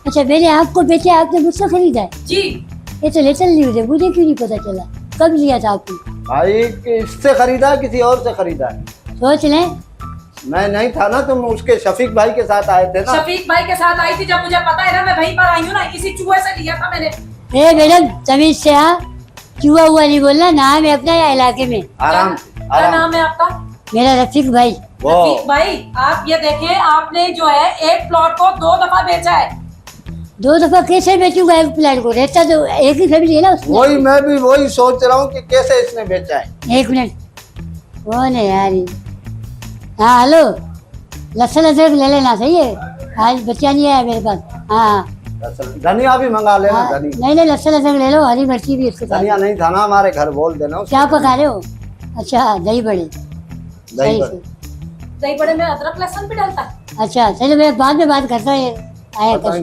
अच्छा मैंने आपको बेचा, आपने मुझसे खरीदा है? जी ये तो लेटर न्यूज है, मुझे क्यों नहीं पता चला? कब लिया था आपने? भाई इससे खरीदा है किसी और से खरीदा है? सोच लें। मैं नहीं था ना, तुम उसके शफीक भाई के साथ आए थे ना। शफीक भाई के साथ आई थी, जब मुझे पता है ना मैं वहीं पर आई हूँ ना, इसी चूहे से लिया था मैंने। ए मैडम तमीज से हाँ, चूहा हुआ नहीं बोलना, नाम है अपना या इलाके में। आराम से, क्या आराम नाम है आपका? मेरा रफीक भाई। वो रफीक भाई, आप ये देखें, आपने जो है एक प्लॉट को 2 दफा बेचा है। 2 दफा कैसे बेचूंगा एक प्लाट को? रहता तो एक ही फैमिली है ना उसमें। वही मैं भी वही सोच रहा हूँ कि कैसे इसने बेचा है। 1 मिनट, कौन है यार ये? हाँ हेलो, लहसुन अदरक ले लेना, सही है? आज बच्चा नहीं आया मेरे पास। हाँ धनिया भी मंगा लेना। हाँ, धनिया नहीं नहीं लहसुन अदरक ले लो, हरी मिर्ची भी इसके साथ। धनिया नहीं था ना हमारे घर, बोल देना उसको। क्या पका रहे हो? अच्छा दही बड़े, दही सही बड़े। से। दही बड़े में अदरक लहसुन भी डलता है? अच्छा चलो मैं बाद में बात करता हूँ, ये आया बताएं। कस्टमर।